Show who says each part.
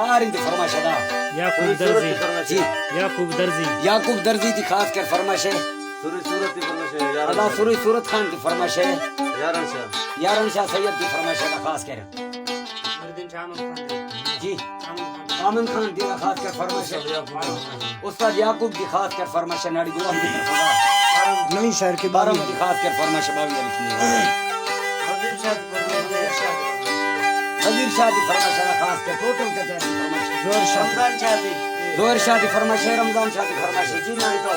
Speaker 1: सारी दी फरमाइश अदा
Speaker 2: याकूब दर्जी
Speaker 1: जी याकूब दर्जी दी खास कर फरमाइश है
Speaker 3: सूरत की फरमाइश है
Speaker 1: अदा सूरत खान की फरमाइश है
Speaker 3: यारन शाह
Speaker 1: सैयद की फरमाइश है खास कर जी आमिन खान दी खास कर फरमाइश है उस्ताद याकूब दी खास कर फरमाइश है नाड़ी गुलाम दी खुदा
Speaker 4: नई शहर के
Speaker 1: बारम दी खास कर फरमाइश बावी लिखनी है वजीर शाह दी फरमाइश है खास कर टोटल के तहत फरमाइश है जोहर शाह दी फरमाइश है रमजान शाह दी फरमाइश है जी नाड़ी तो